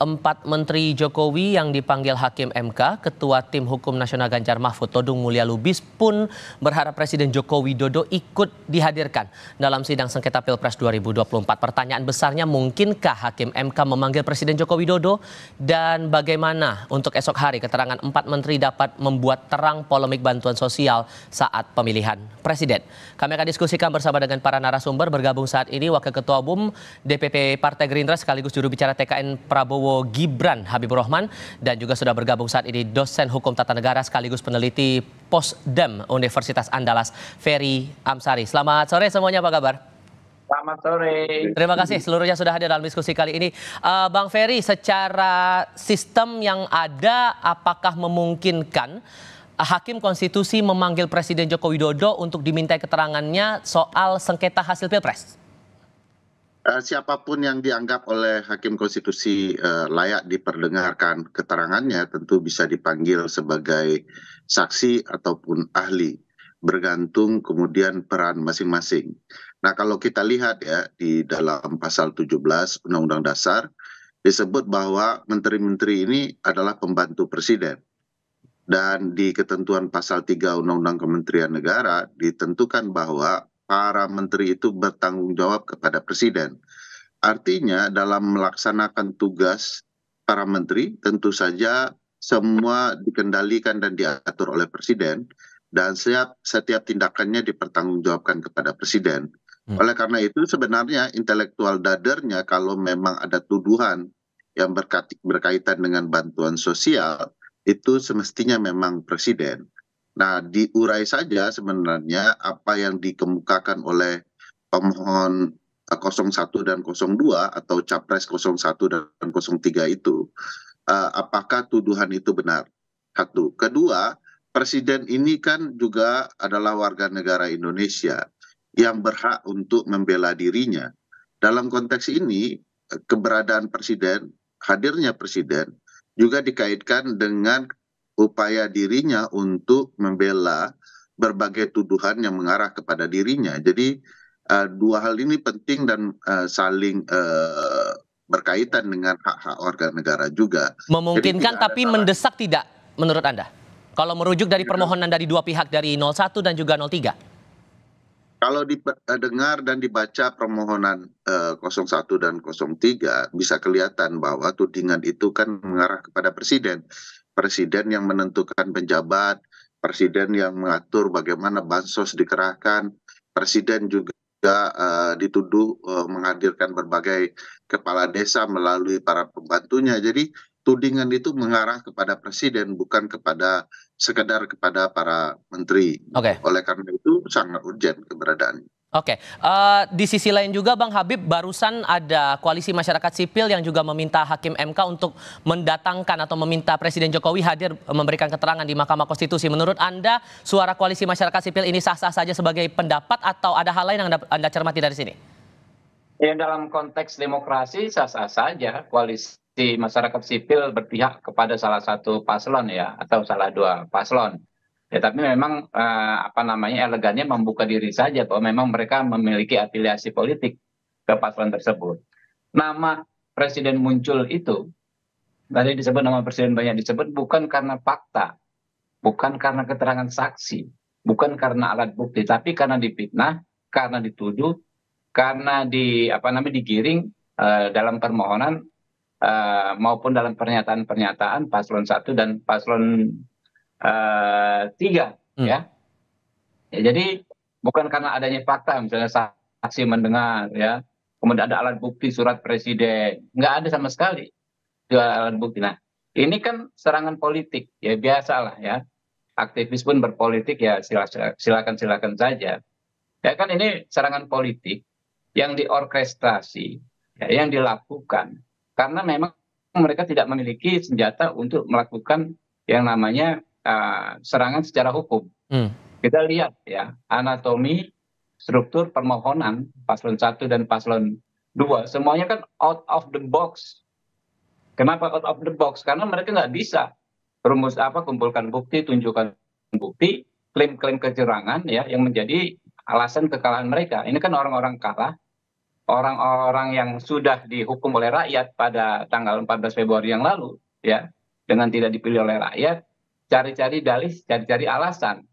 Empat Menteri Jokowi yang dipanggil Hakim MK, Ketua Tim Hukum Nasional Ganjar Mahfud Todung Mulya Lubis pun berharap Presiden Joko Widodo ikut dihadirkan dalam sidang sengketa Pilpres 2024. Pertanyaan besarnya, mungkinkah Hakim MK memanggil Presiden Joko Widodo? Dan bagaimana untuk esok hari keterangan empat menteri dapat membuat terang polemik bantuan sosial saat pemilihan Presiden? Kami akan diskusikan bersama dengan para narasumber. Bergabung saat ini Wakil Ketua Umum DPP Partai Gerindra sekaligus juru bicara TKN Prabowo Gibran Habibur Rahman, dan juga sudah bergabung saat ini dosen hukum tata negara sekaligus peneliti Posdem Universitas Andalas Ferry Amsari. Selamat sore semuanya, apa kabar? Selamat sore. Terima kasih seluruhnya sudah hadir dalam diskusi kali ini. Bang Ferry, secara sistem yang ada, apakah memungkinkan Hakim Konstitusi memanggil Presiden Joko Widodo untuk dimintai keterangannya soal sengketa hasil Pilpres? Siapapun yang dianggap oleh Hakim Konstitusi layak diperdengarkan keterangannya tentu bisa dipanggil sebagai saksi ataupun ahli, bergantung kemudian peran masing-masing. Nah, kalau kita lihat ya di dalam pasal 17 Undang-Undang Dasar disebut bahwa menteri-menteri ini adalah pembantu presiden. Dan di ketentuan pasal 3 Undang-Undang Kementerian Negara ditentukan bahwa para menteri itu bertanggung jawab kepada presiden. Artinya dalam melaksanakan tugas para menteri tentu saja semua dikendalikan dan diatur oleh presiden, dan setiap tindakannya dipertanggungjawabkan kepada presiden. Oleh karena itu sebenarnya intelektual dadernya kalau memang ada tuduhan yang berkaitan dengan bantuan sosial itu semestinya memang presiden. Nah, diurai saja sebenarnya apa yang dikemukakan oleh pemohon 01 dan 02 atau Capres 01 dan 03 itu. Apakah tuduhan itu benar? Satu. Kedua, presiden ini kan juga adalah warga negara Indonesia yang berhak untuk membela dirinya. Dalam konteks ini, keberadaan presiden, hadirnya presiden juga dikaitkan dengan upaya dirinya untuk membela berbagai tuduhan yang mengarah kepada dirinya. Jadi dua hal ini penting dan saling berkaitan dengan hak-hak warga negara juga. Memungkinkan tapi mendesak tidak menurut Anda? Kalau merujuk dari permohonan dari dua pihak, dari 01 dan juga 03? Kalau didengar dan dibaca permohonan 01 dan 03, bisa kelihatan bahwa tudingan itu kan mengarah kepada presiden. Presiden yang menentukan penjabat, presiden yang mengatur bagaimana bansos dikerahkan, presiden juga dituduh menghadirkan berbagai kepala desa melalui para pembantunya. Jadi tudingan itu mengarah kepada presiden, bukan sekedar kepada para menteri. Oleh karena itu sangat urgent keberadaannya. Di sisi lain juga Bang Habib, barusan ada koalisi masyarakat sipil yang juga meminta Hakim MK untuk mendatangkan atau meminta Presiden Jokowi hadir memberikan keterangan di Mahkamah Konstitusi. Menurut Anda, suara koalisi masyarakat sipil ini sah-sah saja sebagai pendapat atau ada hal lain yang Anda cermati dari sini? Ya, dalam konteks demokrasi sah-sah saja koalisi masyarakat sipil berpihak kepada salah satu paslon ya, atau salah dua paslon. Ya, tapi memang elegannya membuka diri saja bahwa memang mereka memiliki afiliasi politik ke paslon tersebut. Nama presiden muncul itu, tadi disebut nama presiden banyak disebut, bukan karena fakta, bukan karena keterangan saksi, bukan karena alat bukti, tapi karena difitnah, karena dituduh, karena digiring dalam permohonan maupun dalam pernyataan-pernyataan paslon 1 dan paslon 3 ya. Jadi bukan karena adanya fakta, misalnya saksi mendengar ya, kemudian ada alat bukti surat presiden, nggak ada sama sekali alat bukti. Nah, ini kan serangan politik ya, biasalah ya, aktivis pun berpolitik ya, silakan saja ya, kan ini serangan politik yang diorkestrasi ya, yang dilakukan karena memang mereka tidak memiliki senjata untuk melakukan yang namanya serangan secara hukum. Kita lihat ya, anatomi struktur permohonan paslon 1 dan paslon 2 semuanya kan out of the box. Kenapa out of the box? Karena mereka nggak bisa kumpulkan bukti, tunjukkan bukti, klaim-klaim kecurangan ya yang menjadi alasan kekalahan mereka. Ini kan orang-orang kalah, orang-orang yang sudah dihukum oleh rakyat pada tanggal 14 Februari yang lalu, ya, dengan tidak dipilih oleh rakyat, cari-cari dalih, cari-cari alasan.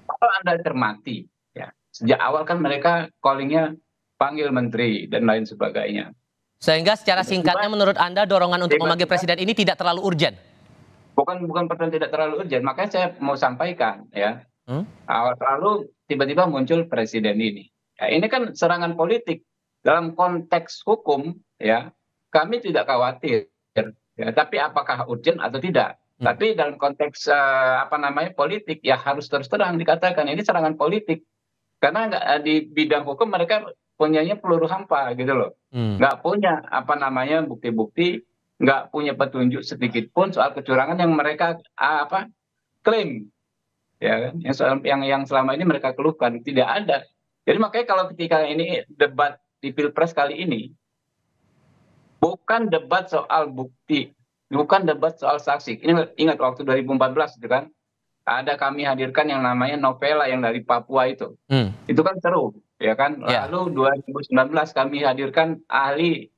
Kalau Anda cermati, ya, sejak awal kan mereka callingnya panggil menteri dan lain sebagainya. Sehingga secara singkatnya menurut Anda dorongan untuk memanggil presiden ini tidak terlalu urgent? Bukan persoalan tidak terlalu urgent, makanya saya mau sampaikan, ya. Awal lalu tiba-tiba muncul presiden ini. Ya, ini kan serangan politik. Dalam konteks hukum, ya, kami tidak khawatir. Ya, tapi apakah urgent atau tidak? Tapi dalam konteks politik, ya harus terus terang dikatakan ini serangan politik. Karena di bidang hukum mereka punyanya peluru hampa gitu loh. Nggak punya bukti-bukti, nggak punya petunjuk sedikit pun soal kecurangan yang mereka klaim, ya kan? Yang selama ini mereka keluhkan tidak ada. Jadi makanya kalau ketika ini debat di Pilpres kali ini bukan debat soal bukti, bukan debat soal saksi. Ini ingat waktu 2014 itu kan ada kami hadirkan yang namanya Novela yang dari Papua itu kan seru, ya kan. Lalu 2019 kami hadirkan ahli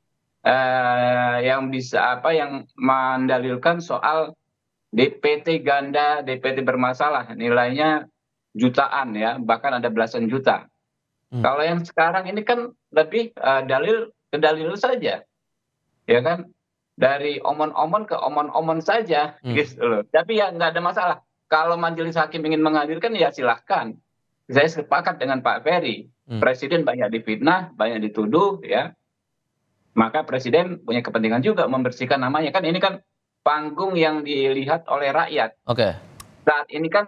yang bisa yang mendalilkan soal DPT ganda, DPT bermasalah, nilainya jutaan, ya, bahkan ada belasan juta. Kalau yang sekarang ini kan lebih dalil ke dalil saja, ya kan, dari omon-omon ke omon-omon saja, gitu loh. Tapi ya nggak ada masalah. Kalau majelis hakim ingin menghadirkan ya silahkan. Saya sepakat dengan Pak Ferry. Presiden banyak difitnah, banyak dituduh, ya. Maka presiden punya kepentingan juga membersihkan namanya. Kan ini kan panggung yang dilihat oleh rakyat. Saat ini kan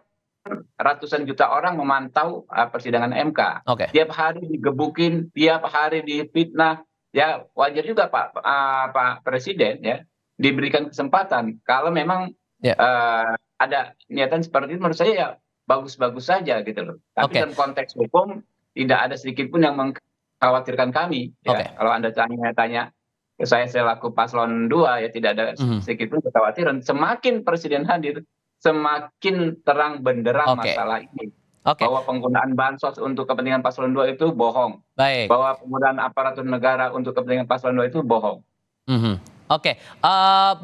ratusan juta orang memantau persidangan MK. Tiap hari digebukin, tiap hari difitnah. Ya wajar juga Pak Presiden, ya, diberikan kesempatan. Kalau memang ada niatan seperti itu, menurut saya ya bagus-bagus saja gitu loh. Tapi dalam konteks hukum tidak ada sedikit pun yang mengkhawatirkan kami. Ya. Kalau Anda tanya saya selaku paslon 2, ya tidak ada sedikit pun kekhawatiran. Semakin presiden hadir, semakin terang benderang masalah ini. Bahwa penggunaan bansos untuk kepentingan paslon 2 itu bohong. Bahwa penggunaan aparatur negara untuk kepentingan paslon 2 itu bohong.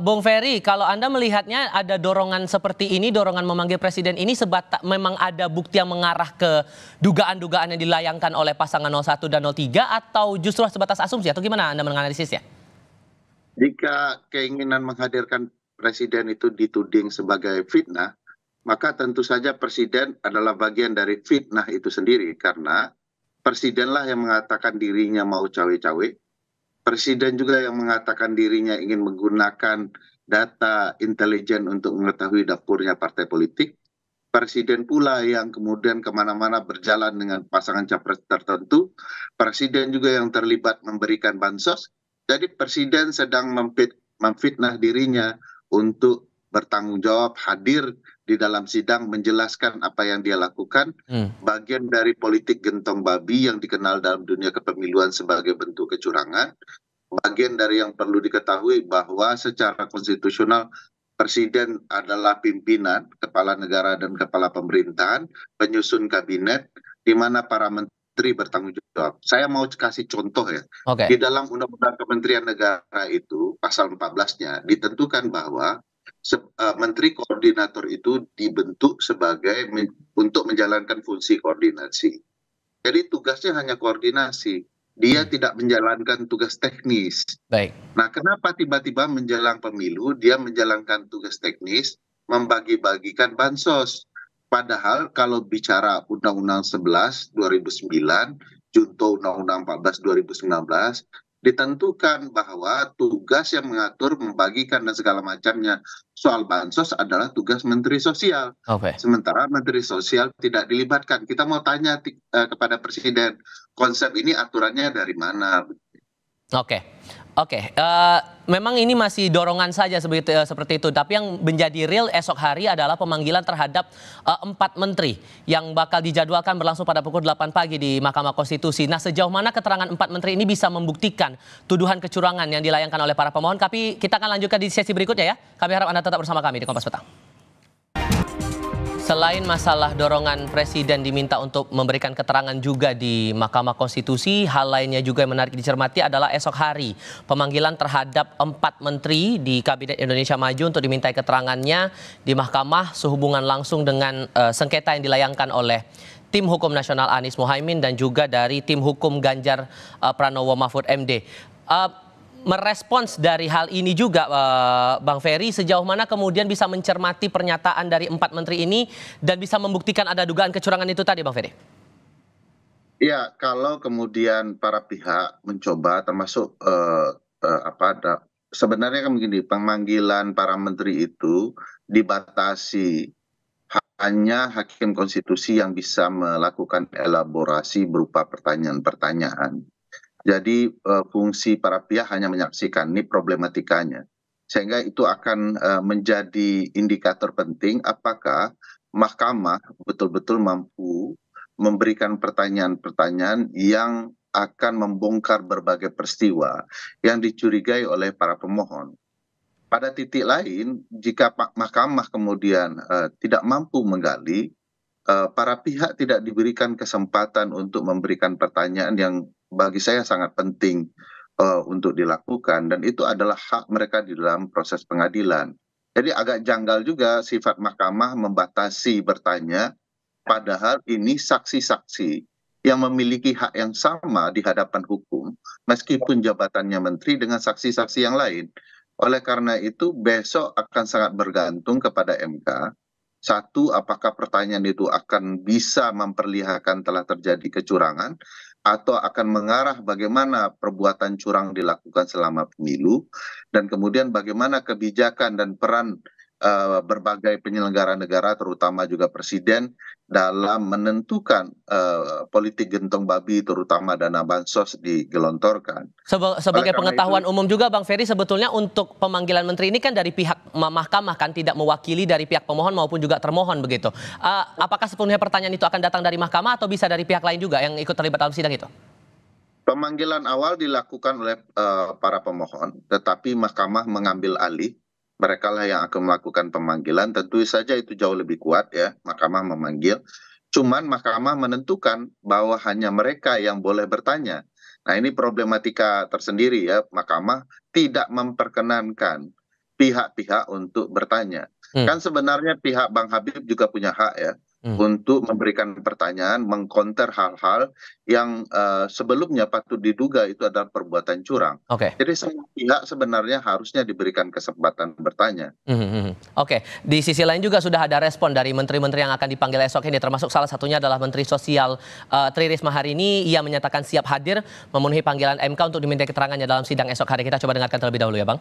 Bung Ferry, kalau Anda melihatnya ada dorongan seperti ini, dorongan memanggil presiden ini memang ada bukti yang mengarah ke dugaan-dugaan yang dilayangkan oleh pasangan 01 dan 03 atau justru sebatas asumsi, atau gimana Anda menganalisisnya? Jika keinginan menghadirkan presiden itu dituding sebagai fitnah, maka tentu saja presiden adalah bagian dari fitnah itu sendiri, karena presidenlah yang mengatakan dirinya mau cawe-cawe. Presiden juga yang mengatakan dirinya ingin menggunakan data intelijen untuk mengetahui dapurnya partai politik. Presiden pula yang kemudian kemana-mana berjalan dengan pasangan capres tertentu. Presiden juga yang terlibat memberikan bansos. Jadi presiden sedang memfitnah dirinya untuk bertanggung jawab, hadir di dalam sidang menjelaskan apa yang dia lakukan. Bagian dari politik gentong babi yang dikenal dalam dunia kepemiluan sebagai bentuk kecurangan. Bagian dari yang perlu diketahui bahwa secara konstitusional presiden adalah pimpinan, kepala negara dan kepala pemerintahan, penyusun kabinet, di mana para menteri bertanggung jawab. Saya mau kasih contoh, ya. Di dalam Undang-Undang Kementerian Negara itu, pasal 14-nya, ditentukan bahwa menteri koordinator itu dibentuk sebagai untuk menjalankan fungsi koordinasi. Jadi tugasnya hanya koordinasi. Dia tidak menjalankan tugas teknis. Nah, kenapa tiba-tiba menjelang pemilu dia menjalankan tugas teknis, membagi-bagikan bansos? Padahal kalau bicara Undang-Undang 11 2009, junto Undang-Undang 14 2019, ditentukan bahwa tugas yang mengatur, membagikan dan segala macamnya soal bansos adalah tugas Menteri Sosial. Sementara Menteri Sosial tidak dilibatkan. Kita mau tanya kepada Presiden, konsep ini aturannya dari mana? Memang ini masih dorongan saja seperti itu. Tapi yang menjadi real esok hari adalah pemanggilan terhadap 4 menteri yang bakal dijadwalkan berlangsung pada pukul 8 pagi di Mahkamah Konstitusi. Nah, sejauh mana keterangan 4 menteri ini bisa membuktikan tuduhan kecurangan yang dilayangkan oleh para pemohon? Tapi kita akan lanjutkan di sesi berikutnya, ya. Kami harap Anda tetap bersama kami di Kompas Petang. Selain masalah dorongan Presiden diminta untuk memberikan keterangan juga di Mahkamah Konstitusi, hal lainnya juga yang menarik dicermati adalah esok hari pemanggilan terhadap 4 menteri di Kabinet Indonesia Maju untuk dimintai keterangannya di Mahkamah sehubungan langsung dengan sengketa yang dilayangkan oleh tim hukum nasional Anies Mohaimin dan juga dari tim hukum Ganjar Pranowo Mahfud MD. Merespons dari hal ini juga Bang Ferry, sejauh mana kemudian bisa mencermati pernyataan dari 4 menteri ini dan bisa membuktikan ada dugaan kecurangan itu tadi, Bang Ferry? Ya, kalau kemudian para pihak mencoba termasuk sebenarnya kan begini, pemanggilan para menteri itu dibatasi hanya hakim konstitusi yang bisa melakukan elaborasi berupa pertanyaan-pertanyaan. Jadi fungsi para pihak hanya menyaksikan, ini problematikanya. Sehingga itu akan menjadi indikator penting apakah mahkamah betul-betul mampu memberikan pertanyaan-pertanyaan yang akan membongkar berbagai peristiwa yang dicurigai oleh para pemohon. Pada titik lain, jika mahkamah kemudian tidak mampu menggali, para pihak tidak diberikan kesempatan untuk memberikan pertanyaan yang bagi saya sangat penting untuk dilakukan, dan itu adalah hak mereka di dalam proses pengadilan. Jadi agak janggal juga sifat mahkamah membatasi bertanya, padahal ini saksi-saksi yang memiliki hak yang sama di hadapan hukum, meskipun jabatannya menteri dengan saksi-saksi yang lain. Oleh karena itu, besok akan sangat bergantung kepada MK. Satu, apakah pertanyaan itu akan bisa memperlihatkan telah terjadi kecurangan, atau akan mengarah bagaimana perbuatan curang dilakukan selama pemilu, dan kemudian bagaimana kebijakan dan peran berbagai penyelenggara negara, terutama juga presiden, dalam menentukan politik gentong babi, terutama dana bansos digelontorkan. Sebagai pengetahuan umum juga Bang Ferry, sebetulnya untuk pemanggilan menteri ini kan dari pihak mahkamah kan, tidak mewakili dari pihak pemohon maupun juga termohon begitu. Apakah sepenuhnya pertanyaan itu akan datang dari mahkamah atau bisa dari pihak lain juga yang ikut terlibat dalam sidang itu? Pemanggilan awal dilakukan oleh para pemohon, tetapi mahkamah mengambil alih. Mereka lah yang akan melakukan pemanggilan. Tentu saja itu jauh lebih kuat ya, mahkamah memanggil. Cuman mahkamah menentukan bahwa hanya mereka yang boleh bertanya. Nah, ini problematika tersendiri ya, mahkamah tidak memperkenankan pihak-pihak untuk bertanya. Kan sebenarnya pihak Bang Habib juga punya hak ya, untuk memberikan pertanyaan, mengkonter hal-hal yang sebelumnya patut diduga itu adalah perbuatan curang. Jadi semua pihak sebenarnya harusnya diberikan kesempatan bertanya. Oke, di sisi lain juga sudah ada respon dari menteri-menteri yang akan dipanggil esok ini, termasuk salah satunya adalah Menteri Sosial Tri Risma hari ini. Ia menyatakan siap hadir memenuhi panggilan MK untuk diminta keterangannya dalam sidang esok hari. Kita coba dengarkan terlebih dahulu ya Bang.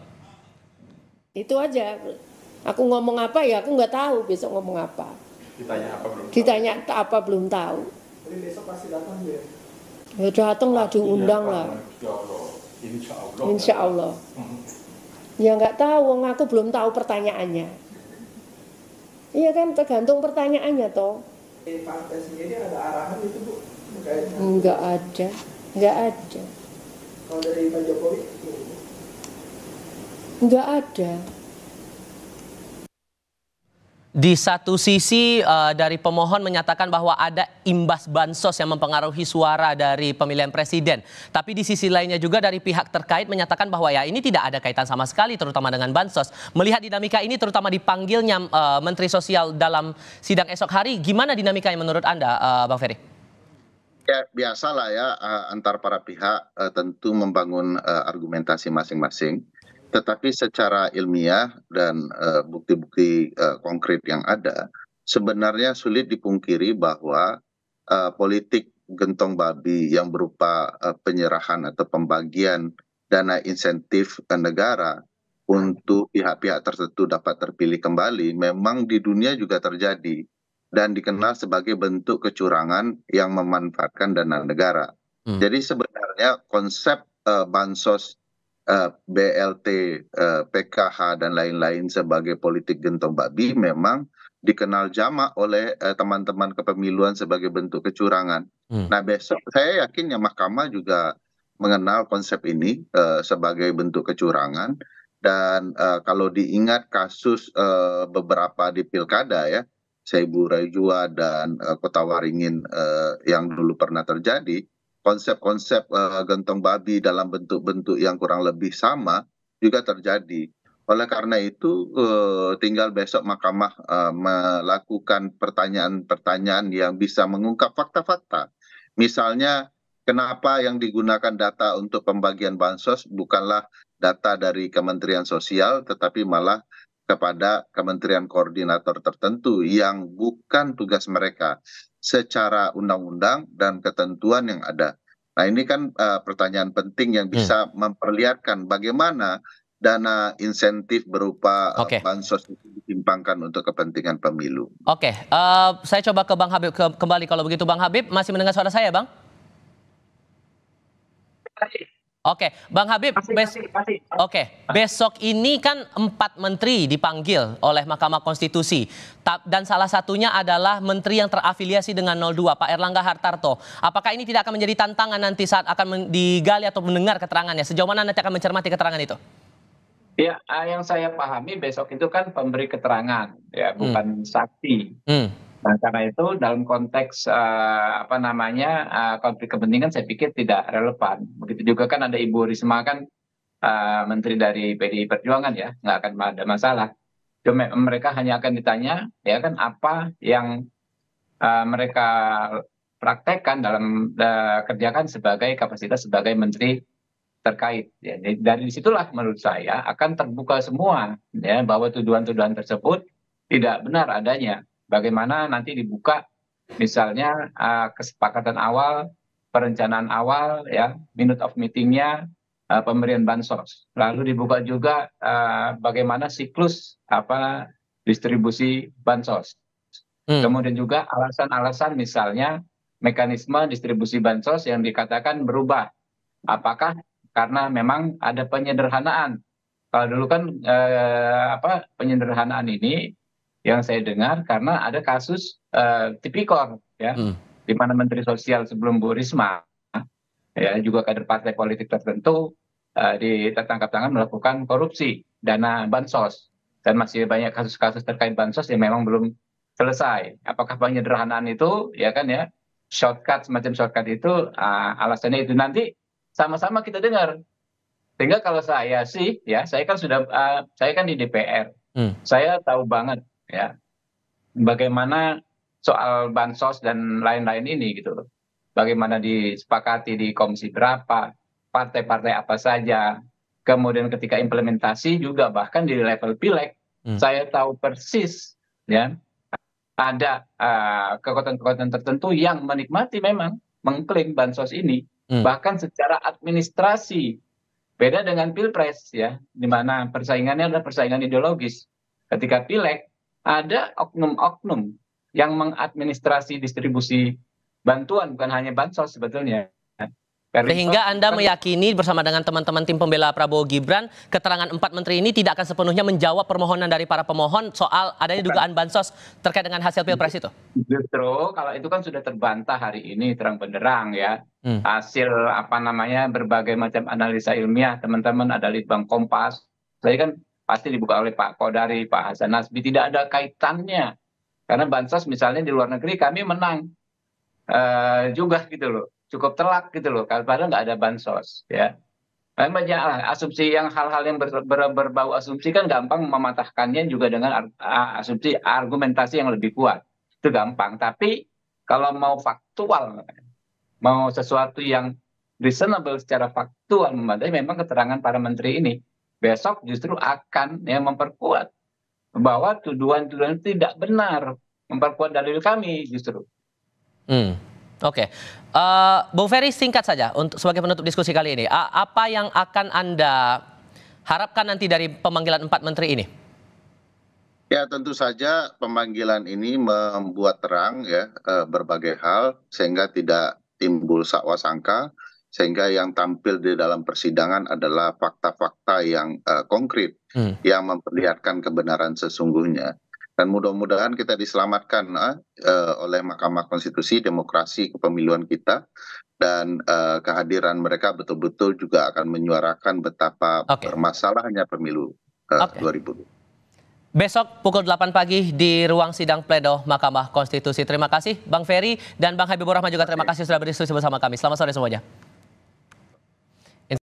Itu aja. Aku ngomong apa ya, aku nggak tahu besok ngomong apa. Ditanya apa belum tahu. Jadi besok pasti datang ya? Ya datang lah, diundang lah. Insya Allah. Ya nggak tahu, aku belum tahu pertanyaannya. Iya kan, tergantung pertanyaannya toh. Partai sendiri ada arahan itu Bu? Nggak ada. Kalau dari Pak Jokowi? Nggak ada. Di satu sisi dari pemohon menyatakan bahwa ada imbas bansos yang mempengaruhi suara dari pemilihan presiden. Tapi di sisi lainnya juga dari pihak terkait menyatakan bahwa ya ini tidak ada kaitan sama sekali terutama dengan bansos. Melihat dinamika ini terutama dipanggilnya Menteri Sosial dalam sidang esok hari, gimana dinamikanya menurut Anda Bang Ferry? Ya biasalah ya, antar para pihak tentu membangun argumentasi masing-masing. Tetapi secara ilmiah dan bukti-bukti konkret yang ada, sebenarnya sulit dipungkiri bahwa politik gentong babi yang berupa penyerahan atau pembagian dana insentif negara untuk pihak-pihak tertentu dapat terpilih kembali memang di dunia juga terjadi dan dikenal sebagai bentuk kecurangan yang memanfaatkan dana negara. Jadi sebenarnya konsep bansos, BLT, PKH dan lain-lain sebagai politik gentong babi memang dikenal jamak oleh teman-teman kepemiluan sebagai bentuk kecurangan. Nah besok saya yakin ya mahkamah juga mengenal konsep ini sebagai bentuk kecurangan, dan kalau diingat kasus beberapa di pilkada ya, Seibu Raijua dan Kota Waringin yang dulu pernah terjadi, konsep-konsep gentong babi dalam bentuk-bentuk yang kurang lebih sama juga terjadi. Oleh karena itu, tinggal besok Mahkamah melakukan pertanyaan-pertanyaan yang bisa mengungkap fakta-fakta. Misalnya, kenapa yang digunakan data untuk pembagian bansos bukanlah data dari Kementerian Sosial, tetapi malah kepada kementerian koordinator tertentu yang bukan tugas mereka secara undang-undang dan ketentuan yang ada. Nah, ini kan pertanyaan penting yang bisa memperlihatkan bagaimana dana insentif berupa Oke. bansos itu ditimpangkan untuk kepentingan pemilu. Oke, saya coba ke Bang Habib kembali kalau begitu. Bang Habib masih mendengar suara saya, Bang? Oke, Bang Habib, besok ini kan 4 menteri dipanggil oleh Mahkamah Konstitusi. Dan salah satunya adalah menteri yang terafiliasi dengan 02, Pak Erlangga Hartarto. Apakah ini tidak akan menjadi tantangan nanti saat akan digali atau mendengar keterangannya? Sejauh mana nanti akan mencermati keterangan itu? Ya, yang saya pahami besok itu kan pemberi keterangan, ya, bukan saksi. Nah, karena itu dalam konteks konflik kepentingan saya pikir tidak relevan. Begitu juga kan ada Ibu Risma kan menteri dari PDI Perjuangan, ya, nggak akan ada masalah. Cuma mereka hanya akan ditanya, ya kan, apa yang mereka praktekkan dalam kerjakan sebagai kapasitas sebagai menteri terkait. Ya. Dari disitulah menurut saya akan terbuka semua, ya, bahwa tuduhan-tuduhan tersebut tidak benar adanya. Bagaimana nanti dibuka misalnya kesepakatan awal, perencanaan awal, ya, minute of meetingnya, pemberian bansos. Lalu dibuka juga bagaimana siklus distribusi bansos. Kemudian juga alasan-alasan misalnya mekanisme distribusi bansos yang dikatakan berubah. Apakah karena memang ada penyederhanaan? Kalau dulu kan penyederhanaan ini yang saya dengar karena ada kasus tipikor, ya, di mana Menteri Sosial sebelum Bu Risma, ya, juga kader partai politik tertentu ditangkap tangan melakukan korupsi dana bansos, dan masih banyak kasus-kasus terkait bansos yang memang belum selesai. Apakah penyederhanaan itu, ya kan, ya, semacam shortcut itu alasannya itu nanti sama-sama kita dengar. Sehingga kalau saya sih, ya, saya kan di DPR, saya tahu banget, ya, bagaimana soal bansos dan lain-lain ini gitu loh. Bagaimana disepakati di komisi berapa, partai-partai apa saja, kemudian ketika implementasi juga bahkan di level pileg, saya tahu persis, ya, ada kekuatan-kekuatan tertentu yang menikmati memang mengklaim bansos ini, bahkan secara administrasi. Beda dengan pilpres, ya, di mana persaingannya adalah persaingan ideologis. Ketika pileg ada oknum-oknum yang mengadministrasi distribusi bantuan, bukan hanya bansos sebetulnya. Sehingga Anda meyakini bersama dengan teman-teman tim pembela Prabowo Gibran, keterangan 4 menteri ini tidak akan sepenuhnya menjawab permohonan dari para pemohon soal adanya dugaan bansos terkait dengan hasil pilpres itu? Justru kalau itu kan sudah terbantah hari ini terang benderang, ya. Hasil berbagai macam analisa ilmiah, teman-teman ada Litbang Kompas, saya kan pasti dibuka oleh Pak Kodari, Pak Hasan Nasbi, tidak ada kaitannya. Karena bansos misalnya di luar negeri kami menang juga gitu loh. Cukup telak gitu loh, padahal nggak ada bansos, ya. Banyak asumsi yang hal-hal yang berbau asumsi kan gampang mematahkannya juga dengan asumsi argumentasi yang lebih kuat. Itu gampang, tapi kalau mau faktual, mau sesuatu yang reasonable secara faktual memadai, memang keterangan para menteri ini besok justru akan, ya, memperkuat bahwa tuduhan-tuduhan tidak benar, memperkuat dalil kami justru. Oke, Bung Ferry, singkat saja untuk sebagai penutup diskusi kali ini, apa yang akan Anda harapkan nanti dari pemanggilan 4 menteri ini? Ya, tentu saja pemanggilan ini membuat terang, ya, berbagai hal sehingga tidak timbul sakwa sangka, sehingga yang tampil di dalam persidangan adalah fakta-fakta yang konkret yang memperlihatkan kebenaran sesungguhnya. Dan mudah-mudahan kita diselamatkan oleh Mahkamah Konstitusi, demokrasi kepemiluan kita, dan kehadiran mereka betul-betul juga akan menyuarakan betapa bermasalahannya pemilu 2020. Besok pukul 8 pagi di ruang sidang pledo Mahkamah Konstitusi. Terima kasih Bang Ferry dan Bang Habibur Rahman juga terima kasih sudah berdiskusi bersama kami. Selamat sore semuanya.